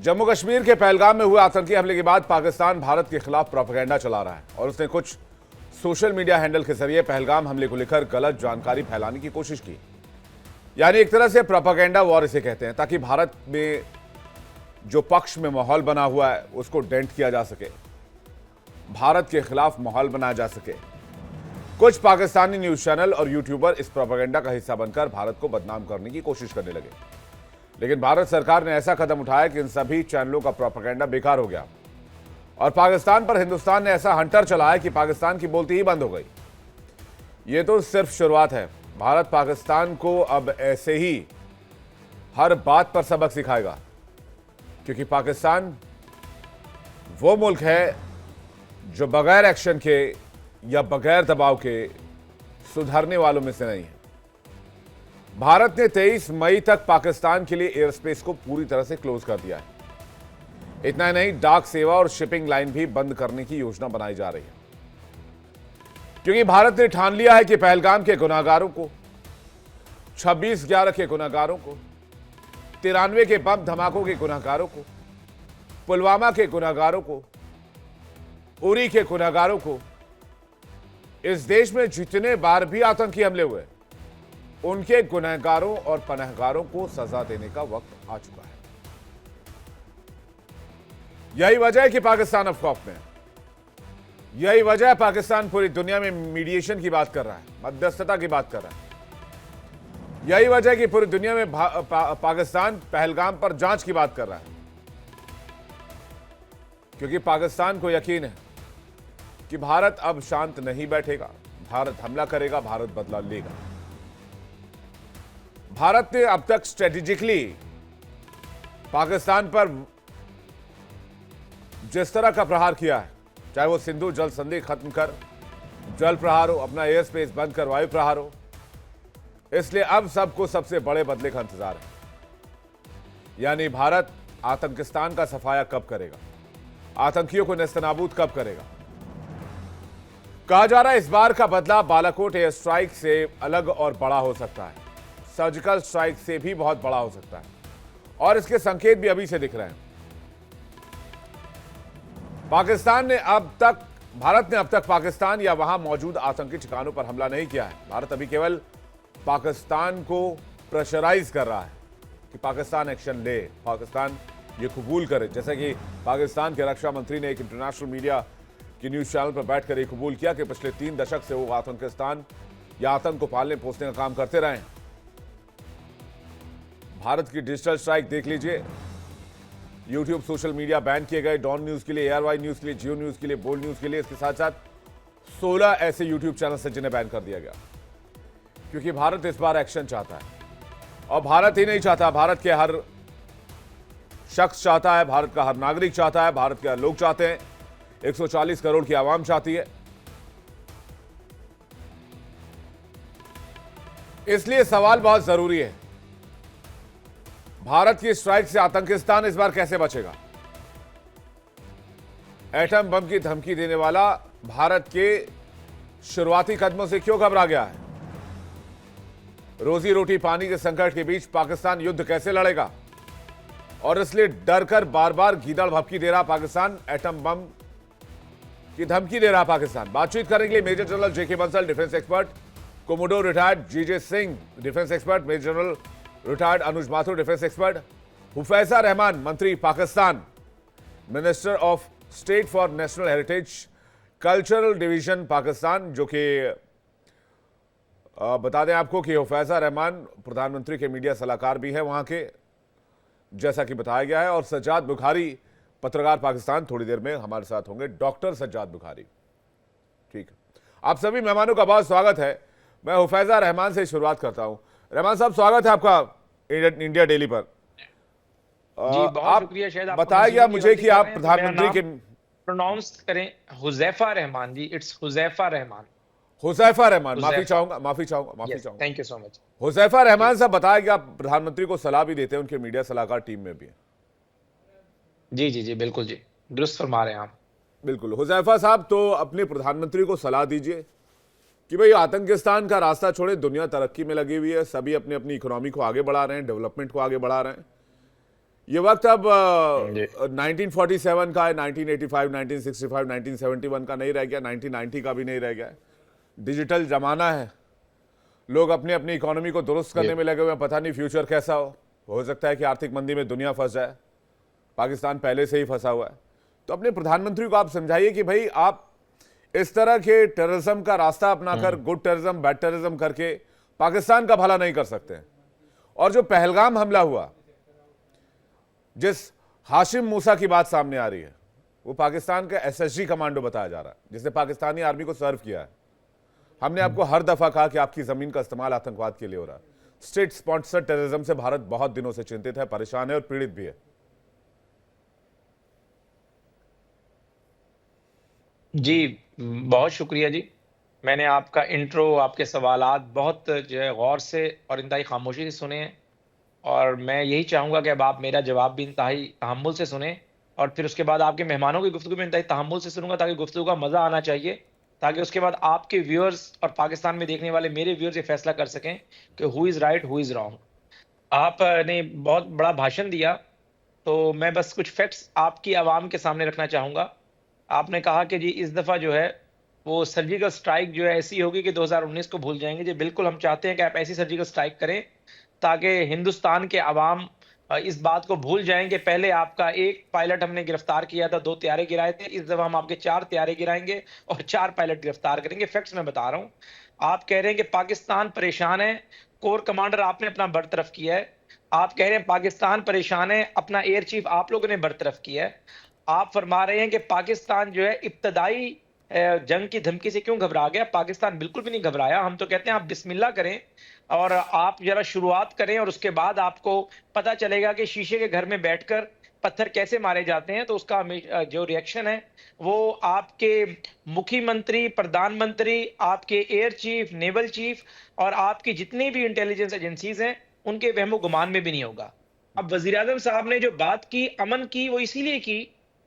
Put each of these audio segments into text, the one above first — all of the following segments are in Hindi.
जम्मू कश्मीर के पहलगाम में हुए आतंकी हमले के बाद पाकिस्तान भारत के खिलाफ प्रोपेगेंडा चला रहा है और उसने कुछ सोशल मीडिया हैंडल के जरिए पहलगाम हमले को लेकर गलत जानकारी फैलाने की कोशिश की। यानी एक तरह से प्रोपेगेंडा वॉर इसे कहते हैं, ताकि भारत में जो पक्ष में माहौल बना हुआ है उसको डेंट किया जा सके, भारत के खिलाफ माहौल बनाया जा सके। कुछ पाकिस्तानी न्यूज चैनल और यूट्यूबर इस प्रोपेगेंडा का हिस्सा बनकर भारत को बदनाम करने की कोशिश करने लगे, लेकिन भारत सरकार ने ऐसा कदम उठाया कि इन सभी चैनलों का प्रोपेगेंडा बेकार हो गया और पाकिस्तान पर हिंदुस्तान ने ऐसा हंटर चलाया कि पाकिस्तान की बोलती ही बंद हो गई। ये तो सिर्फ शुरुआत है। भारत पाकिस्तान को अब ऐसे ही हर बात पर सबक सिखाएगा, क्योंकि पाकिस्तान वो मुल्क है जो बगैर एक्शन के या बगैर दबाव के सुधरने वालों में से नहीं है। भारत ने 23 मई तक पाकिस्तान के लिए एयर स्पेस को पूरी तरह से क्लोज कर दिया है। इतना ही नहीं, डाक सेवा और शिपिंग लाइन भी बंद करने की योजना बनाई जा रही है, क्योंकि भारत ने ठान लिया है कि पहलगाम के गुनाहगारों को, 26/11 के गुनाहगारों को, 93 के बम धमाकों के गुनाहगारों को, पुलवामा के गुनाहगारों को, उरी के गुनाहगारों को, इस देश में जितने बार भी आतंकी हमले हुए उनके गुनहगारों और पनाहगारों को सजा देने का वक्त आ चुका है। यही वजह है कि पाकिस्तान अब खौफ में है। यही वजह है पाकिस्तान पूरी दुनिया में मीडिएशन की बात कर रहा है, मध्यस्थता की बात कर रहा है। यही वजह है कि पूरी दुनिया में पाकिस्तान पहलगाम पर जांच की बात कर रहा है, क्योंकि पाकिस्तान को यकीन है कि भारत अब शांत नहीं बैठेगा। भारत हमला करेगा, भारत बदला लेगा। भारत ने अब तक स्ट्रेटेजिकली पाकिस्तान पर जिस तरह का प्रहार किया है, चाहे वो सिंधु जल संधि खत्म कर जल प्रहार हो, अपना एयर स्पेस बंद कर वायु प्रहार हो, इसलिए अब सबको सबसे बड़े बदले का इंतजार है। यानी भारत आतंकिस्तान का सफाया कब करेगा, आतंकियों को नेस्तनाबूद कब करेगा। कहा जा रहा है इस बार का बदला बालाकोट एयर स्ट्राइक से अलग और बड़ा हो सकता है, सर्जिकल स्ट्राइक से भी बहुत बड़ा हो सकता है, और इसके संकेत भी अभी से दिख रहे हैं। भारत ने अब तक पाकिस्तान या वहां मौजूद आतंकी ठिकानों पर हमला नहीं किया है। भारत अभी केवल पाकिस्तान को प्रेशराइज कर रहा है कि पाकिस्तान एक्शन ले, पाकिस्तान ये कबूल करे। जैसे कि पाकिस्तान के रक्षा मंत्री ने एक इंटरनेशनल मीडिया की न्यूज चैनल पर बैठकर ये कबूल किया कि पिछले 3 दशक से वो आतंकिस्तान या आतंक को पालने पोसने का काम करते रहे। भारत की डिजिटल स्ट्राइक देख लीजिए, यूट्यूब सोशल मीडिया बैन किए गए, डॉन न्यूज के लिए, एयरवाई न्यूज के लिए, जियो न्यूज के लिए, बोल्ड न्यूज के लिए। इसके साथ साथ 16 ऐसे यूट्यूब चैनल से जिन्हें बैन कर दिया गया, क्योंकि भारत इस बार एक्शन चाहता है। और भारत ही नहीं चाहता, भारत के हर शख्स चाहता है, भारत का हर नागरिक चाहता है, भारत के हर लोग चाहते हैं, 140 करोड़ की आवाम चाहती है। इसलिए सवाल बहुत जरूरी है, भारत की स्ट्राइक से आतंकिस्तान इस बार कैसे बचेगा। एटम बम की धमकी देने वाला भारत के शुरुआती कदमों से क्यों घबरा गया है। रोजी रोटी पानी के संकट के बीच पाकिस्तान युद्ध कैसे लड़ेगा, और इसलिए डर कर बार बार गीदड़ भभकी दे रहा पाकिस्तान, एटम बम की धमकी दे रहा पाकिस्तान। बातचीत करने के लिए major general JK Bansal, defence expert, commodore retired GJ Singh, defence expert, major general retired Anuj Mathur, defence expert, हुफैजा रहमान, मंत्री Pakistan, minister of state for national heritage cultural division Pakistan, जो कि बता दें आपको कि हुफैजा रहमान प्रधानमंत्री के मीडिया सलाहकार भी हैं वहां के, जैसा कि बताया गया है। और सज्जाद बुखारी, पत्रकार पाकिस्तान, थोड़ी देर में हमारे साथ होंगे, डॉक्टर सज्जाद बुखारी। ठीक है, आप सभी मेहमानों का बहुत स्वागत है। मैं हुफैजा रहमान से शुरुआत करता हूं। रहमान साहब, स्वागत है आपका इंडिया डेली पर। जी बहुत शुक्रिया। शायद बताया गया मुझे कि आप प्रधानमंत्री के प्रोनाउंस करें, हुजैफा रहमान जी, इट्स हुजैफा रहमान। हुजैफा रहमान, माफी चाहूंगा। Thank you so much. Huzaifa Rahman साहब, बताया गया प्रधानमंत्री को सलाह भी देते हैं, उनके मीडिया सलाहकार टीम में भी है। जी जी जी बिल्कुल जी, दुरुस्त फरमा रहे हैं आप। बिल्कुल हुजैफा साहब, तो अपने प्रधानमंत्री को सलाह दीजिए कि भाई आतंकिस्तान का रास्ता छोड़े, दुनिया तरक्की में लगी हुई है, सभी अपनी अपनी इकोनॉमी को आगे बढ़ा रहे हैं, डेवलपमेंट को आगे बढ़ा रहे हैं। ये वक्त अब जी 1947 का है, 1985, 1965, 1971 का नहीं रह गया, 1990 का भी नहीं रह गया है। डिजिटल जमाना है, लोग अपनी अपनी इकोनॉमी को दुरुस्त करने में लगे हुए हैं। पता नहीं फ्यूचर कैसा हो सकता है कि आर्थिक मंदी में दुनिया फंस जाए, पाकिस्तान पहले से ही फंसा हुआ है। तो अपने प्रधानमंत्री को आप समझाइए कि भाई आप इस तरह के टेररिज्म का रास्ता अपनाकर गुड टेररिज्म बैड टेररिज्म करके पाकिस्तान का भला नहीं कर सकते हैं। और जो पहलगाम हमला हुआ, जिस हाशिम मूसा की बात सामने आ रही है, वो पाकिस्तान का एसएसजी कमांडो बताया जा रहा है, जिसने पाकिस्तानी आर्मी को सर्व किया है। हमने आपको हर दफा कहा कि आपकी जमीन का इस्तेमाल आतंकवाद के लिए हो रहा है। स्टेट स्पॉन्सर्ड टेररिज्म से भारत बहुत दिनों से चिंतित है, परेशान है और पीड़ित भी है। जी, बहुत शुक्रिया जी। मैंने आपका इंट्रो, आपके सवालात बहुत जो है गौर से और इंतहाई खामोशी से सुने हैं, और मैं यही चाहूँगा कि अब आप मेरा जवाब भी इंतहाई तहम्मुल से सुनें, और फिर उसके बाद आपके मेहमानों की गुफ्तगू भी इंतहाई तहम्मुल से सुनूँगा, ताकि गुफ्तगू का मज़ा आना चाहिए, ताकि उसके बाद आपके व्यूअर्स और पाकिस्तान में देखने वाले मेरे व्यूअर्स ये फैसला कर सकें कि who is right, who is wrong. आपने बहुत बड़ा भाषण दिया, तो मैं बस कुछ फैक्ट्स आपकी आवाम के सामने रखना चाहूँगा। आपने कहा कि जी इस दफ़ा जो है वो सर्जिकल स्ट्राइक जो है ऐसी होगी कि 2019 को भूल जाएँगे। जी बिल्कुल, हम चाहते हैं कि आप ऐसी सर्जिकल स्ट्राइक करें ताकि हिंदुस्तान के अवाम इस बात को भूल जाएँ कि पहले आपका एक पायलट हमने गिरफ्तार किया था, 2 तैयारे गिराए थे। इस दफ़ा हम आपके 4 तैयारे गिराएँगे और 4 पायलट गिरफ्तार करेंगे। फैक्ट्स मैं बता रहा हूँ। आप कह रहे हैं कि पाकिस्तान परेशान है, कोर कमांडर आपने अपना बरतरफ किया है। आप कह रहे हैं पाकिस्तान परेशान है, अपना एयर चीफ आप लोगों ने बरतरफ किया है। आप फरमा रहे हैं कि पाकिस्तान जो है इब्तदाई जंग की धमकी से क्यों घबरा गया। पाकिस्तान बिल्कुल भी नहीं घबराया। हम तो कहते हैं आप बिस्मिल्लाह करें और आप जरा शुरुआत करें, और उसके बाद आपको पता चलेगा कि शीशे के घर में बैठकर पत्थर कैसे मारे जाते हैं। तो उसका जो रिएक्शन है वो आपके मुख्यमंत्री, प्रधानमंत्री, आपके एयर चीफ, नेवल चीफ और आपकी जितनी भी इंटेलिजेंस एजेंसीज हैं, उनके वहमो गुमान में भी नहीं होगा। अब वजीर आजम साहब ने जो बात की अमन की, वो इसीलिए की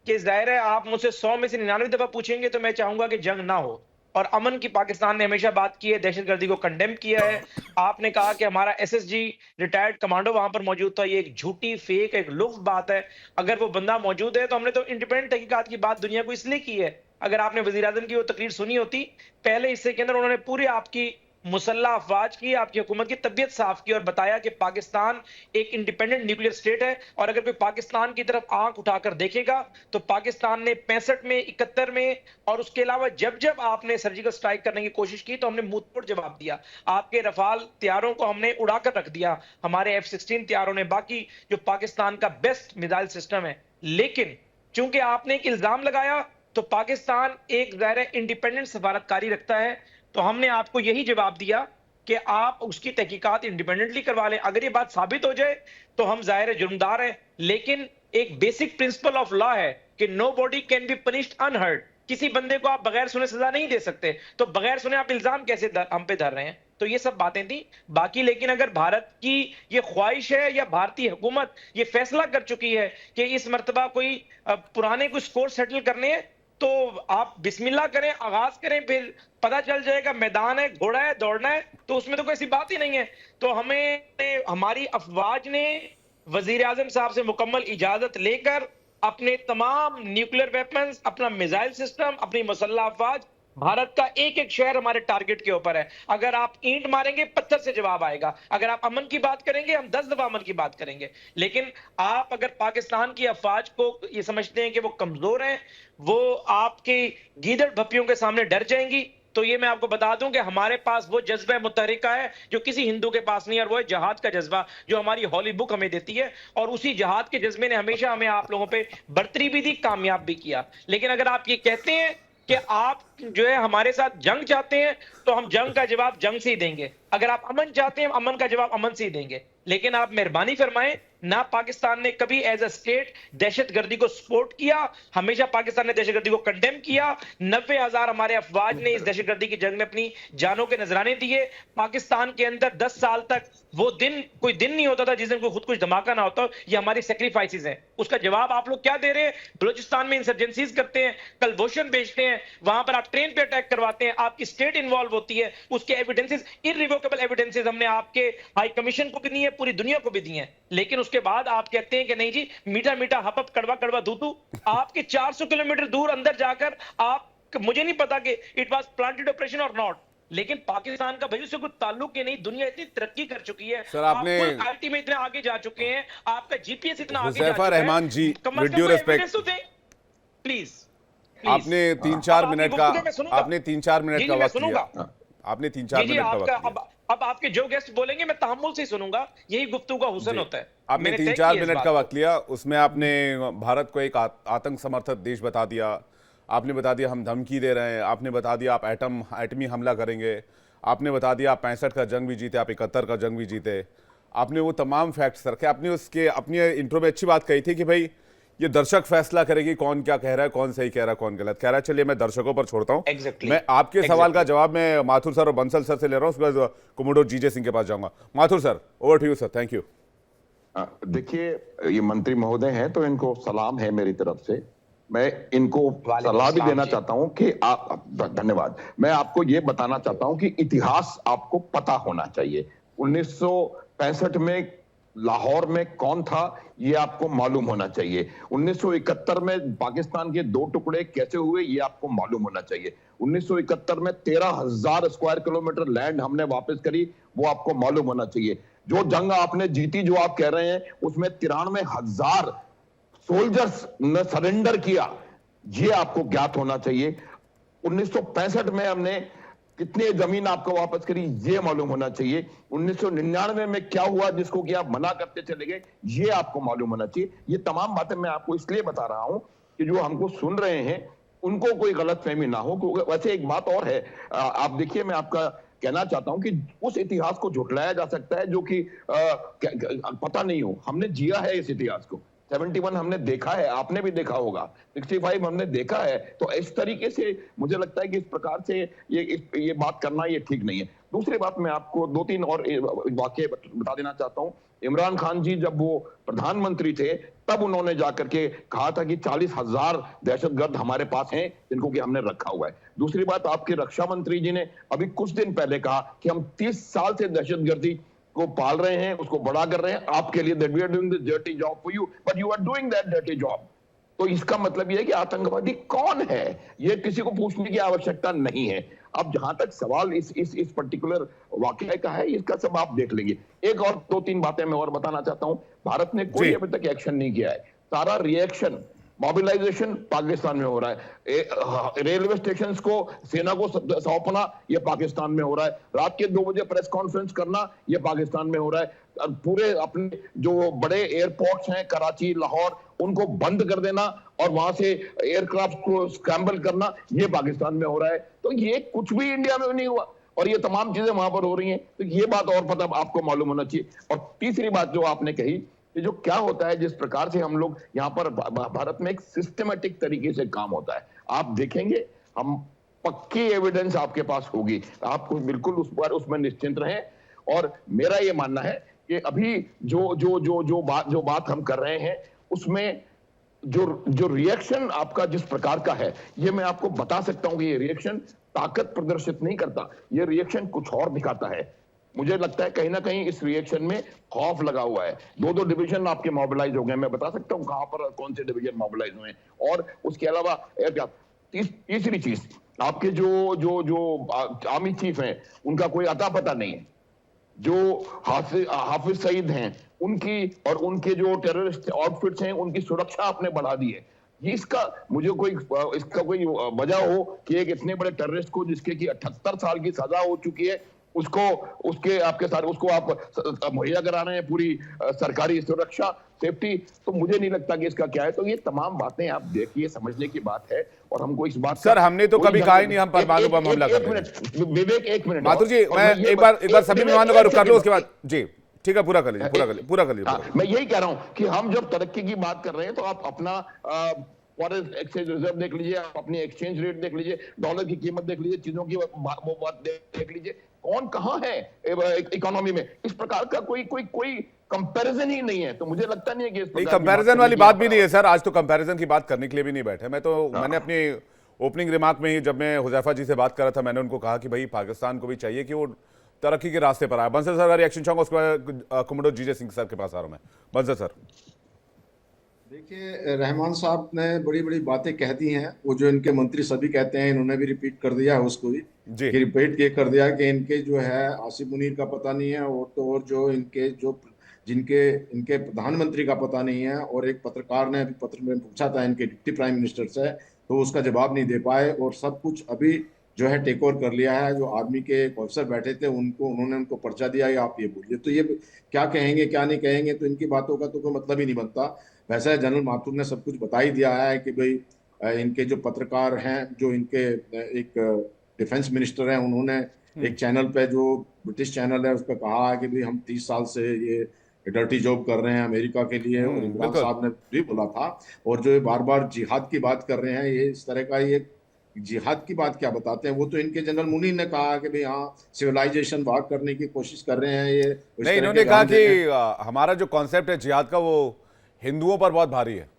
कि जाहिर है आप मुझसे 100 में से 99 दफा पूछेंगे तो मैं चाहूंगा कि जंग ना हो। और अमन की पाकिस्तान ने हमेशा बात की है, दहशतगर्दी को कंडेम किया है। आपने कहा कि हमारा एसएसजी रिटायर्ड कमांडो वहां पर मौजूद था। ये एक झूठी, फेक, एक लुफ्त बात है। अगर वो बंदा मौजूद है तो हमने तो इंडिपेंडेंट तहकीकात की बात दुनिया को इसलिए की है। अगर आपने वजीर आजम की वो तकरीर सुनी होती पहले हिस्से के अंदर, उन्होंने पूरी आपकी मुसल्लह अफवाज की, आपकी हुकूमत की तबीयत साफ की और बताया कि पाकिस्तान एक इंडिपेंडेंट न्यूक्लियर स्टेट है, और अगर कोई पाकिस्तान की तरफ आंख उठाकर देखेगा तो पाकिस्तान ने 65 में, 71 में और उसके अलावा जब जब आपने सर्जिकल स्ट्राइक करने की कोशिश की तो हमने मुंहतोड़ जवाब दिया। आपके रफाल त्यारों को हमने उड़ाकर रख दिया, हमारे F-16 त्यारों ने, बाकी जो पाकिस्तान का बेस्ट मिसाइल सिस्टम है। लेकिन चूंकि आपने एक इल्जाम लगाया तो पाकिस्तान एक ज़ाहिर इंडिपेंडेंट सफारतकारी रखता है, तो हमने आपको यही जवाब दिया कि आप उसकी तहकीकात इंडिपेंडेंटली करवा लें। अगर ये बात साबित हो जाए तो हम जाहिर जुर्मदार हैं, लेकिन एक बेसिक प्रिंसिपल ऑफ लॉ है कि nobody can be punished unheard. किसी बंदे को आप बगैर सुने सजा नहीं दे सकते, तो बगैर सुने आप इल्जाम कैसे हम पे धर रहे हैं। तो ये सब बातें थी बाकी। लेकिन अगर भारत की ये ख्वाहिश है या भारतीय हुकूमत ये फैसला कर चुकी है कि इस मर्तबा कोई पुराने कुछ स्कोर सेटल करने हैं, तो आप बिस्मिल्लाह करें, आगाज करें, फिर पता चल जाएगा। मैदान है, घोड़ा है, दौड़ना है, तो उसमें तो कोई ऐसी बात ही नहीं है। तो हमें, हमारी अफवाज ने वजीर आजम साहब से मुकम्मल इजाजत लेकर अपने तमाम न्यूक्लियर वेपन्स, अपना मिसाइल सिस्टम, अपनी मुसल्लह अफवाज, भारत का एक एक शहर हमारे टारगेट के ऊपर है। अगर आप ईंट मारेंगे पत्थर से जवाब आएगा। अगर आप अमन की बात करेंगे हम 10 दफा अमन की बात करेंगे। लेकिन आप अगर पाकिस्तान की अफवाज को ये समझते हैं कि वो कमजोर हैं, वो आपके गीदड़ भप्पियों के सामने डर जाएंगी, तो ये मैं आपको बता दूं कि हमारे पास वो जज्बा मुतहरिका है जो किसी हिंदू के पास नहीं है, और वो है जहाद का जज्बा जो हमारी हॉली बुक हमें देती है। और उसी जहाद के जज्बे ने हमेशा हमें आप लोगों पे बर्तरी भी दी, कामयाब भी किया। लेकिन अगर आप ये कहते हैं कि आप जो है हमारे साथ जंग चाहते हैं, तो हम जंग का जवाब जंग से ही देंगे। अगर आप अमन चाहते हैं, अमन का जवाब अमन से ही देंगे। लेकिन आप मेहरबानी फरमाएं, ना पाकिस्तान ने कभी एज अ स्टेट दहशतगर्दी को सपोर्ट किया, हमेशा पाकिस्तान ने दहशतगर्दी को कंडेम किया। 90,000 हमारे अफवाज ने इस दहशतगर्दी की जंग में अपनी जानों के नजराने दिए। पाकिस्तान के अंदर 10 साल तक वो दिन, कोई दिन नहीं होता था जिस दिन कोई खुद कुछ धमाका ना होता। ये हमारी सेक्रीफाइसेस हैं। उसका जवाब आप लोग क्या दे रहे हैं? बलूचिस्तान में इंसर्जेंसीज करते हैं, कलभूषण बेचते हैं, वहां पर आप ट्रेन पे अटैक करवाते हैं, आपकी स्टेट इन्वॉल्व होती है, उसके एविडेंसेस, इररिवोकेबल एविडेंसेस हमने आपके हाई कमीशन को भी दिए, पूरी दुनिया को भी दिए, लेकिन उसके उसके बाद आप कहते हैं कि नहीं जी मीठा मीठा हपप कड़वा कड़वा दूतू। आपके 400 किलोमीटर दूर अंदर जाकर आप, मुझे नहीं पता कि इट वाज प्लांटेड ऑपरेशन और नॉट, लेकिन पाकिस्तान का भाई उससे कोई ताल्लुक ही नहीं। दुनिया इतनी तरक्की कर चुकी है, सर आपने आईटी में इतने आगे जा चुके हैं, आपका जीपीएस इतना आगे जा हुज़ैफा चुका है। रहमान जी, कम से विद कम ड्यू कोई रिस्पेक्ट, evidence तो दें प्लीज। आपने 3-4 मिनट का आपने 3-4 मिनट का वक्त लिया, आपने 3-4 मिनट का वक्त लिया। अब आपके जो गेस्ट बोलेंगे मैं तहम्मुल से ही सुनूंगा, यही गुफ्तगू का हुस्न होता है। आपने मैंने तय 3-4 किया इस मिनट बात का को। वक्त लिया, उसमें आपने भारत को एक आतंक समर्थक देश बता दिया, आपने बता दिया हम धमकी दे रहे हैं, आपने बता दिया आप एटमी हमला करेंगे, आपने बता दिया आप 65 का जंग भी जीते, आप 71 का जंग भी जीते, आपने वो तमाम फैक्ट्स रखे। आपने उसके अपनी इंट्रो में अच्छी बात कही थी कि भाई ये दर्शक फैसला करेगी कौन क्या कह रहा है, कौन सही कह रहा है, कौन गलत कह रहा है। चलिए मैं दर्शकों पर छोड़ता हूं। Exactly. मैं आपके सवाल का जवाब मैं माथुर सर और बंसल सर से ले रहा हूं, उसके बाद कोमोडोर जीजे सिंह के पास जाऊंगा। Mathur sir, over to you sir. Thank you. देखिए, ये मंत्री महोदय हैं तो इनको सलाम है मेरी तरफ से। मैं इनको सलाह भी देना चाहता हूं कि आप, धन्यवाद, मैं आपको ये बताना चाहता हूं कि इतिहास आपको पता होना चाहिए। 1965 में लाहौर में कौन था ये आपको मालूम होना चाहिए। 1971 में पाकिस्तान के 2 टुकड़े कैसे हुए ये आपको मालूम होना चाहिए। 1971 में 13,000 स्क्वायर किलोमीटर लैंड हमने वापस करी, वो आपको मालूम होना चाहिए। जो जंग आपने जीती, जो आप कह रहे हैं, उसमें 93,000 सोल्जर्स ने सरेंडर किया, ये आपको ज्ञात होना चाहिए। 1965 में हमने कितनी जमीन आपको वापस करी, ये मालूम होना चाहिए। 1999 में क्या हुआ जिसको कि आप मना करते चले गए, ये आपको मालूम होना चाहिए। ये तमाम बातें मैं आपको इसलिए बता रहा हूं कि जो हमको सुन रहे हैं उनको कोई गलतफहमी ना हो। वैसे एक बात और है, आप देखिए, मैं आपका कहना चाहता हूं कि उस इतिहास को झुठलाया जा सकता है जो कि पता नहीं हो। हमने जिया है इस इतिहास को। 71 हमने देखा है, आपने भी देखा होगा, 65 हमने देखा है। तो इस तरीके से मुझे लगता है कि इस प्रकार से ये बात करना ये ठीक नहीं है। दूसरी बात, मैं आपको 2-3 और वाकये बता देना चाहता हूं। इमरान खान जी जब वो प्रधानमंत्री थे तब उन्होंने जाकर के कहा था कि 40,000 दहशतगर्द हमारे पास हैं जिनको कि हमने रखा हुआ है। दूसरी बात, आपके रक्षा मंत्री जी ने अभी कुछ दिन पहले कहा कि हम 30 साल से दहशतगर्दी को पाल रहे हैं, उसको बड़ा कर रहे हैं आपके लिए, that we are doing this dirty job for you, but you are doing that dirty job। तो इसका मतलब यह है कि आतंकवादी कौन है ये किसी को पूछने की आवश्यकता नहीं है। अब जहां तक सवाल इस पर्टिकुलर वाकये का है, इसका सब आप देख लेंगे। एक और 2-3 बातें मैं और बताना चाहता हूं। भारत ने कोई अभी तक एक्शन नहीं किया है। सारा रिएक्शन, मोबिलाइजेशन पाकिस्तान में हो रहा है। रेलवे स्टेशंस को सेना को सौंपना ये पाकिस्तान में हो रहा है। रात के 2 बजे प्रेस कॉन्फ्रेंस करना ये पाकिस्तान में हो रहा है। पूरे अपने जो बड़े एयरपोर्ट्स हैं कराची, लाहौर, उनको बंद कर देना और वहां से एयरक्राफ्ट को स्क्रैम्बल करना ये पाकिस्तान में हो रहा है। तो ये कुछ भी इंडिया में नहीं हुआ और ये तमाम चीजें वहां पर हो रही हैं। तो ये बात और पता आपको मालूम होना चाहिए। और तीसरी बात जो आपने कही, ये जो क्या होता है, जिस प्रकार से हम लोग यहाँ पर भारत में एक सिस्टमेटिक तरीके से काम होता है, आप देखेंगे, हम पक्की एविडेंस आपके पास होगी, आप बिल्कुल उस पर उसमें निश्चिंत रहें। और मेरा ये मानना है कि अभी जो बात हम कर रहे हैं उसमें जो रिएक्शन आपका जिस प्रकार का है, ये मैं आपको बता सकता हूं कि ये रिएक्शन ताकत प्रदर्शित नहीं करता, ये रिएक्शन कुछ और दिखाता है। मुझे लगता है कहीं ना कहीं इस रिएक्शन में खौफ लगा हुआ है। 2 डिवीजन आपके मोबिलाइज हो गए, मैं बता सकता हूं कहां पर कौन से डिवीजन मोबिलाइज हुए। और उसके अलावा तीसरी चीज, आपके जो आर्मी चीफ हैं उनका कोई अता पता नहीं है। जो हाफिज सईद हैं उनकी और उनके जो टेररिस्ट आउटफिट्स हैं उनकी सुरक्षा आपने बढ़ा दी है। इसका कोई वजह हो कि एक इतने बड़े टेररिस्ट को जिसके की 78 साल की सजा हो चुकी है, उसको आप मुहैया करा रहे हैं पूरी सरकारी सुरक्षा, सेफ्टी, तो मुझे नहीं लगता कि इसका क्या है। तो ये तमाम बातें आप देखिए, समझने की बात है। और हमको इस बात, सर हमने तो कभी कहा ही नहीं हम परमाणु बम हमला कर रहे हैं। विवेक, 1 मिनट माथुर जी, मैं एक बार सभी मेहमानों का रुख कर लूं, उसके बाद जी ठीक है, पूरा कर लीजिए। मैं यही कह रहा हूं कि हम जब तरक्की की बात कर रहे हैं तो आप अपना फॉरेन एक्सचेंज रिजर्व देख लीजिए, आप अपनी एक्सचेंज रेट देख लीजिए, डॉलर की कीमत देख लीजिए, चीजों की वो बात देख लीजिए, कौन कहां है इकोनॉमी में। इस प्रकार का कोई कंपैरिजन ही नहीं है। तो मुझे लगता नहीं है कि इस प्रकार कंपैरिजन वाली बात भी नहीं है सर। आज तो कंपैरिजन की बात करने के लिए भी नहीं बैठे। मैंने अपनी ओपनिंग रिमार्क में ही, जब मैं हुज़ैफा जी से बात कर रहा था, मैंने उनको कहा कि भाई पाकिस्तान को भी चाहिए कि वो तरक्की के रास्ते पर आया। बंसल सर का रिएक्शन चाहूंगा, उसके बाद कमोडोर जीजे सिंह सर के पास आ रहा हूं मैं। बंसल सर। देखिए, रहमान साहब ने बड़ी बड़ी बातें कह दी हैं। वो जो इनके मंत्री सभी कहते हैं, इन्होंने भी रिपीट कर दिया है उसको भी, जी। कि रिपीट ये कर दिया कि इनके जो है आसिफ मुनीर का पता नहीं है, और तो और जो इनके जो जिनके इनके प्रधानमंत्री का पता नहीं है। और एक पत्रकार ने अभी पत्र में पूछा था इनके डिप्टी प्राइम मिनिस्टर से, तो उसका जवाब नहीं दे पाए। और सब कुछ अभी जो है टेक ओवर कर लिया है। जो आर्मी के एक ऑफिसर बैठे थे उन्होंने उनको पर्चा दिया, या आप ये बोलिए। तो ये क्या कहेंगे क्या नहीं कहेंगे, तो इनकी बातों का तो कोई मतलब ही नहीं बनता। वैसे जनरल माथुर ने सब कुछ बता ही दिया है कि भाई इनके जो पत्रकार हैं, जो इनके एक डिफेंस मिनिस्टर हैं, उन्होंने एक चैनल पे, जो ब्रिटिश चैनल है, उस पर कहा है कि भाई हम 30 साल से ये डर्टी जॉब कर रहे हैं अमेरिका के लिए। और इमरान बिल्कुल। साहब ने भी बोला था। और जो बार बार जिहाद की बात कर रहे हैं, ये इस तरह का ये जिहाद की बात क्या बताते हैं। वो तो इनके जनरल मुनीर ने कहा कि भाई हाँ, सिविलाइजेशन भाग करने की कोशिश कर रहे हैं ये। नहीं, इन्होंने कहा कि हमारा जो कॉन्सेप्ट है जिहाद का, वो हिंदुओं पर बहुत भारी है।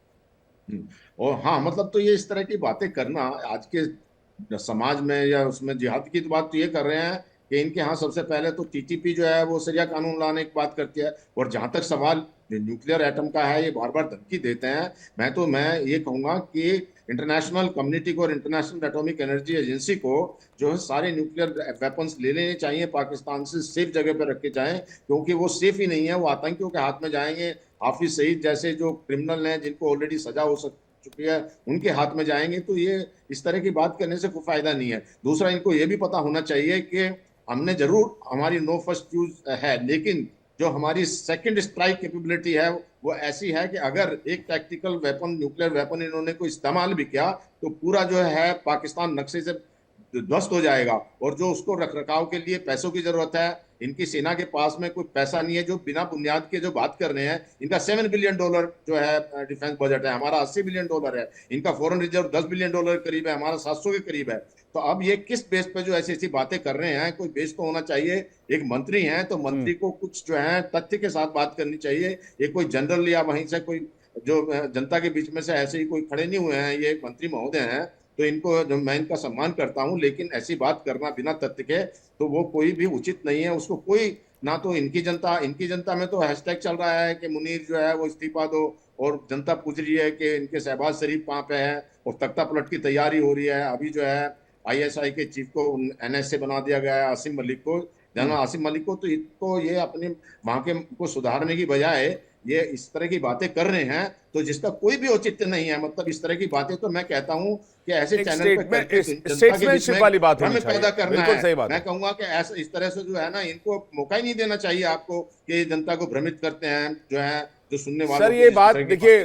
और हाँ, मतलब तो ये इस तरह की बातें करना आज के समाज में, या उसमें जिहाद की तो बात तो ये कर रहे हैं कि इनके यहाँ सबसे पहले तो टीटीपी जो है वो शरिया कानून लाने की बात करती है। और जहां तक सवाल न्यूक्लियर एटम का है, ये बार बार धमकी देते हैं। मैं ये कहूंगा कि इंटरनेशनल कम्युनिटी को और इंटरनेशनल एटॉमिक एनर्जी एजेंसी को जो है सारे न्यूक्लियर वेपन्स ले लेने चाहिए पाकिस्तान से, सेफ जगह पर रखे जाएं। क्योंकि वो सेफ ही नहीं है, वो आतंकियों के हाथ में जाएंगे। हाफिज सईद जैसे जो क्रिमिनल हैं, जिनको ऑलरेडी सजा हो चुकी है, उनके हाथ में जाएंगे। तो ये इस तरह की बात करने से कोई फायदा नहीं है। दूसरा, इनको ये भी पता होना चाहिए कि हमने जरूर, हमारी नो फर्स्ट यूज है, लेकिन जो हमारी सेकंड स्ट्राइक कैपेबिलिटी है वो ऐसी है कि अगर एक टैक्टिकल वेपन, न्यूक्लियर वेपन इन्होंने कोई इस्तेमाल भी किया, तो पूरा जो है पाकिस्तान नक्शे से ध्वस्त हो जाएगा। और जो उसको रख रखाव के लिए पैसों की जरूरत है, इनकी सेना के पास में कोई पैसा नहीं है। जो बिना बुनियाद के जो बात कर रहे हैं, इनका $7 बिलियन जो है डिफेंस बजट है, हमारा $80 बिलियन है। इनका फॉरेन रिजर्व $10 बिलियन करीब है, हमारा 700 के करीब है। तो अब ये किस बेस पे जो ऐसी ऐसी बातें कर रहे हैं, कोई बेस तो होना चाहिए। एक मंत्री हैं तो मंत्री को कुछ जो है तथ्य के साथ बात करनी चाहिए। ये कोई जनरल या वहीं से कोई जो जनता के बीच में से ऐसे ही कोई खड़े नहीं हुए हैं, ये मंत्री महोदय हैं। तो इनको जो, मैं इनका सम्मान करता हूं, लेकिन ऐसी बात करना बिना तथ्य के, तो वो कोई भी उचित नहीं है। उसको कोई ना, तो इनकी जनता में तो हैशटैग चल रहा है कि मुनीर जो है वो इस्तीफा दो, और जनता पूछ रही है कि इनके शहबाज शरीफ कहाँ पे है, और तख्ता पलट की तैयारी हो रही है। अभी जो है आईएसआई के चीफ को एनएस से बना दिया गया है, आसिम मलिक को, जनरल आसिम मलिक को। तो इनको ये अपने वहां के को सुधारने की बजाय ये इस तरह की बातें कर रहे हैं, तो जिसका कोई भी औचित्य नहीं है। मतलब इस तरह की बातें तो मैं कहता हूँ कि ऐसे चैनल पे करके जनता के बीच में वाली बात होनी भ्रम पैदा करना बिल्कुल है। सही बात मैं है। कहूंगा कि ऐसा इस तरह से जो है ना, इनको मौका ही नहीं देना चाहिए आपको, कि जनता को भ्रमित करते हैं जो है, जो सुनने वालों सर को ये इस बात तरह की देखिए,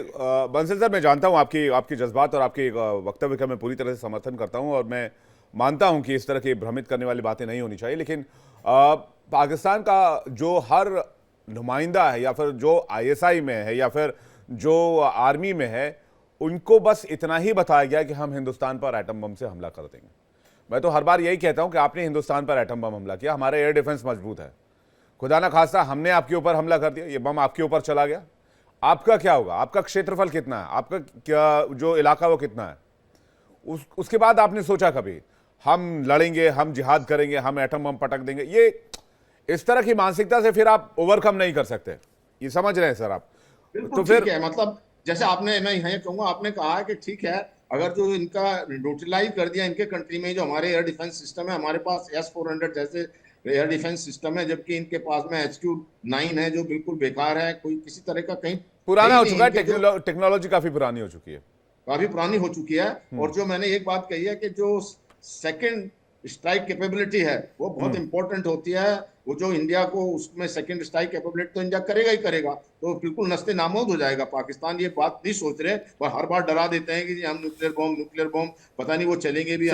बंसल सर, मैं जानता हूं आपकी जज्बात और आपके वक्तव्य का मैं पूरी तरह से समर्थन करता हूं, और मैं मानता हूं कि इस तरह की भ्रमित करने वाली बातें नहीं होनी चाहिए। लेकिन पाकिस्तान का जो हर नुमाइंदा है, या फिर जो आईएसआई में है, या फिर जो आर्मी में है, उनको बस इतना ही बताया गया कि हम हिंदुस्तान पर एटम बम से हमला कर देंगे। मैं तो हर बार यही कहता हूं कि आपने हिंदुस्तान पर एटम बम हमला किया, हमारा एयर डिफेंस मजबूत है। खुदा ना खास्ता हमने आपके ऊपर हमला कर दिया, ये बम आपके ऊपर चला गया, आपका क्या होगा? आपका क्षेत्रफल कितना है, आपका क्या जो इलाका वो कितना है? उसके बाद आपने सोचा कभी हम लड़ेंगे, हम जिहाद करेंगे, हम एटम बम पटक देंगे? ये इस तरह की मानसिकता से फिर आप ओवरकम नहीं कर सकते। ये समझ रहे हैं सर आप? तो फिर ठीक है। मतलब जैसे आपने, मैं यही कहूंगा, आपने कहा कि ठीक है, अगर जो इनका न्यूट्रलाइज कर दिया इनके कंट्री में, जो हमारे एयर डिफेंस सिस्टम है, हमारे पास S-400 जैसे एयर डिफेंस सिस्टम है, जबकि इनके पास में HQ-9 है जो बिल्कुल बेकार है, कोई किसी तरह का कहीं पुराना हो चुका है, टेक्नोलॉजी काफी पुरानी हो चुकी है, काफी पुरानी हो चुकी है। और जो मैंने एक बात कही है कि जो सेकंड स्ट्राइक कैपेबिलिटी है वो बहुत इंपॉर्टेंट होती है। वो जो इंडिया को, उसमें सेकंड स्ट्राइक कैपेबिलिटी तो इंडिया करेगा ही करेगा, तो बिल्कुल नस्ते नामोद हो जाएगा पाकिस्तान। ये बात नहीं सोच रहे, पर हर बार डरा देते हैं कि हम न्यूक्लियर बॉम्ब, पता नहीं वो चलेंगे भी।